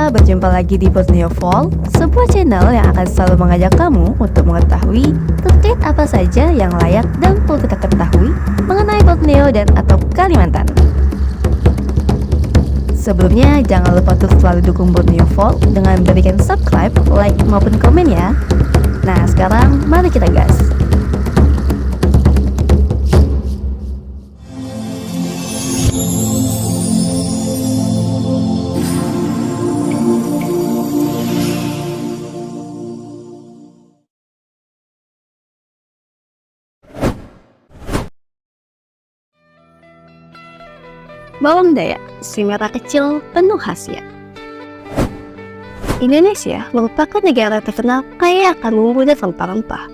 kita berjumpa lagi di Borneo Fall, sebuah channel yang akan selalu mengajak kamu untuk mengetahui terkait apa saja yang layak dan perlu kita ketahui mengenai Borneo dan atau Kalimantan. Sebelumnya, jangan lupa untuk selalu dukung Borneo Fall dengan berikan subscribe, like, maupun komen ya. Nah, sekarang mari kita gas. Bawang Dayak, si merah kecil penuh khasiat. Indonesia merupakan negara terkenal kaya akan bumbu dan rempah-rempah.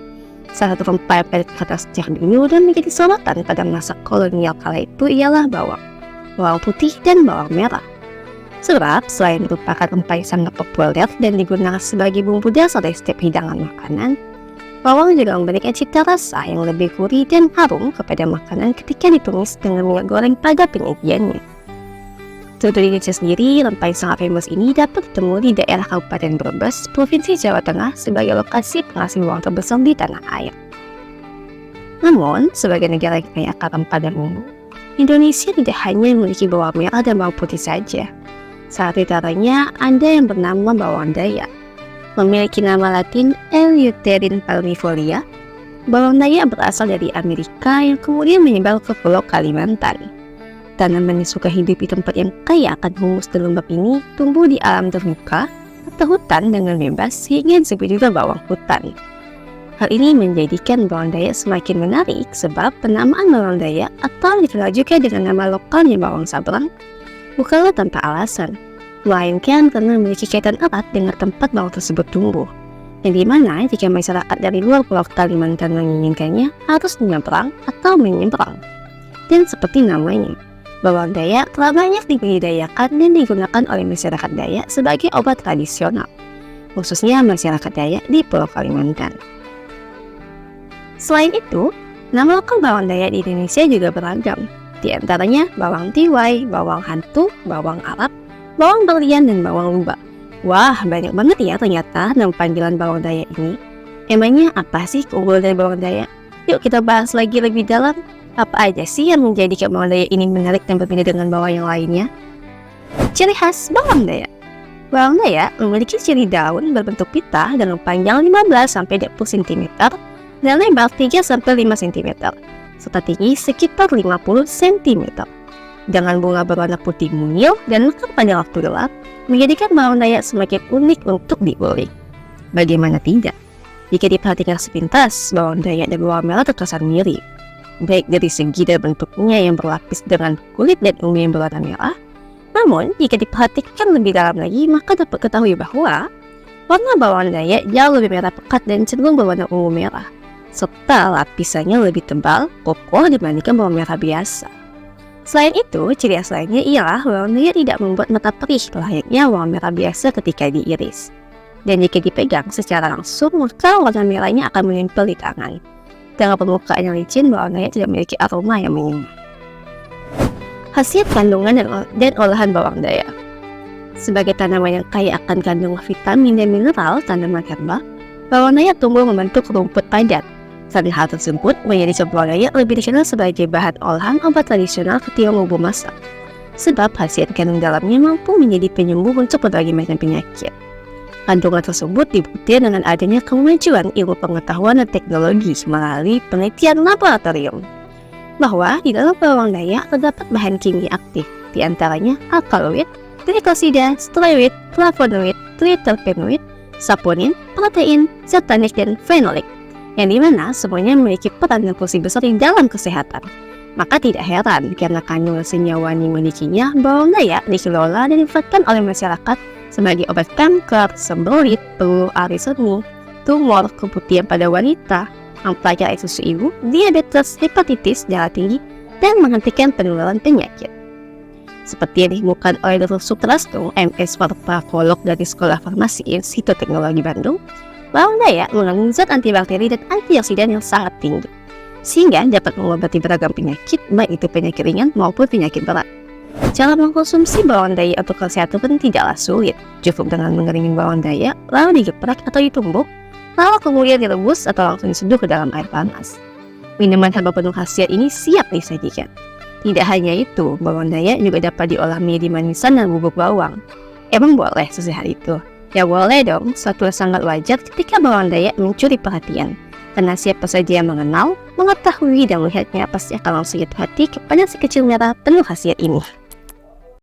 Salah satu rempah yang paling terkenal sejak dulu dan menjadi sorotan pada masa kolonial kala itu ialah bawang putih dan bawang merah. Sebab selain merupakan rempah yang sangat populer dan digunakan sebagai bumbu dasar dari setiap hidangan makanan, bawang juga memberikan cita rasa yang lebih gurih dan harum kepada makanan ketika ditumis dengan minyak goreng pada penyajiannya. Untuk di Indonesia sendiri, rempah yang sangat famous ini dapat ditemui di daerah Kabupaten Brebes, Provinsi Jawa Tengah sebagai lokasi penghasil bawang terbesar di tanah air. Namun, sebagai negara yang kaya akan rempah dan bumbu, Indonesia tidak hanya memiliki bawang merah dan bawang putih saja. Salah antaranya ada yang bernama bawang Dayak. Memiliki nama latin Eleutherin palmifolia, bawang Dayak berasal dari Amerika yang kemudian menyebar ke Pulau Kalimantan. Tanaman yang suka hidup di tempat yang kaya akan humus dan lembab ini tumbuh di alam terbuka atau hutan dengan bebas sehingga disebut juga bawang hutan. Hal ini menjadikan bawang Dayak semakin menarik sebab penamaan bawang Dayak atau dikenal juga dengan nama lokalnya bawang sabrang bukanlah tanpa alasan, melainkan karena memiliki kaitan erat dengan tempat bawang tersebut tumbuh, yang dimana jika masyarakat dari luar Pulau Kalimantan menginginkannya harus menyeberang atau menyeberang. Dan seperti namanya, bawang Dayak telah banyak dibudidayakan dan digunakan oleh masyarakat Dayak sebagai obat tradisional, khususnya masyarakat Dayak di Pulau Kalimantan. Selain itu, nama lokal bawang Dayak di Indonesia juga beragam, di antaranya bawang tiwai, bawang hantu, bawang Arab, bawang berlian, dan bawang lubak. Wah, banyak banget ya ternyata nama panggilan bawang Dayak ini. Emangnya apa sih keunggulan dari bawang Dayak? Yuk kita bahas lagi lebih dalam. Apa aja sih yang menjadikan bawang Dayak ini menarik dan berbeda dengan bawang yang lainnya? Ciri khas bawang Dayak. Bawang Dayak memiliki ciri daun berbentuk pita dengan panjang 15-20 cm dan lebar 3-5 cm, serta tinggi sekitar 50 cm. Dengan bunga berwarna putih mungil dan mekar pada waktu gelap, menjadikan bawang Dayak semakin unik untuk diulik. Bagaimana tidak? Jika diperhatikan sepintas, bawang Dayak dan bawang merah terkesan mirip, baik dari segi dan bentuknya yang berlapis dengan kulit dan ungu yang berwarna merah. Namun, jika diperhatikan lebih dalam lagi, maka dapat ketahui bahwa warna bawang Dayak jauh lebih merah pekat dan cenderung berwarna ungu merah, serta lapisannya lebih tebal, kokoh dibandingkan bawang merah biasa. Selain itu, ciri khas lainnya ialah bawang Dayak tidak membuat mata perih layaknya bawang merah biasa ketika diiris. Dan jika dipegang secara langsung, maka warna merahnya akan menempel di tangan. Dengan permukaan yang licin, bawang Dayak tidak memiliki aroma yang menyengat. Khasiat kandungan dan olahan bawang Dayak. Sebagai tanaman yang kaya akan kandungan vitamin dan mineral tanaman herba, bawang Dayak tumbuh membentuk rumput padat. Selain hal tersebut, menjadi bawang Dayak lebih dikenal sebagai bahan olahan obat tradisional ketimbang bumbu masak. Sebab khasiat kandung dalamnya mampu menjadi penyembuh untuk berbagai macam penyakit. Kandungan tersebut dibuktikan dengan adanya kemajuan ilmu pengetahuan dan teknologi melalui penelitian laboratorium. Bahwa di dalam bawang Dayak terdapat bahan kimia aktif, di antaranya alkaloid, glikosida, steroid, flavonoid, triterpenoid, saponin, protein, zetanik, dan fenolik, yang dimana semuanya memiliki peran dan fungsi besar di dalam kesehatan. Maka tidak heran karena kandungan senyawa yang dimilikinya, bawang Dayak dikelola dan dimanfaatkan oleh masyarakat sebagai obat kanker, sembelit, peluru ari seni, tumor, keputihan pada wanita, mempelajari air susu ibu, diabetes, hepatitis, darah tinggi, dan menghentikan penularan penyakit. Seperti yang ditemukan oleh Dr. Sutrasno, MS Farmakolog dari Sekolah Farmasi Institut Teknologi Bandung, bawang Dayak mengandung zat antibakteri dan antioksidan yang sangat tinggi, sehingga dapat mengobati beragam penyakit, baik itu penyakit ringan maupun penyakit berat. Cara mengkonsumsi bawang dayak untuk kesehatan pun tidaklah sulit. Cukup dengan mengeringin bawang dayak, lalu digeprek atau ditumbuk, lalu kemudian direbus atau langsung diseduh ke dalam air panas. Minuman herbal penuh khasiat ini siap disajikan. Tidak hanya itu, bawang dayak juga dapat diolah menjadi manisan dan bubuk bawang. Emang boleh sesehat itu? Ya boleh dong, suatu yang sangat wajar ketika bawang dayak mencuri perhatian. Karena siapa saja yang mengenal, mengetahui dan melihatnya pasti akan langsung jatuh hati kepada si kecil merah penuh khasiat ini.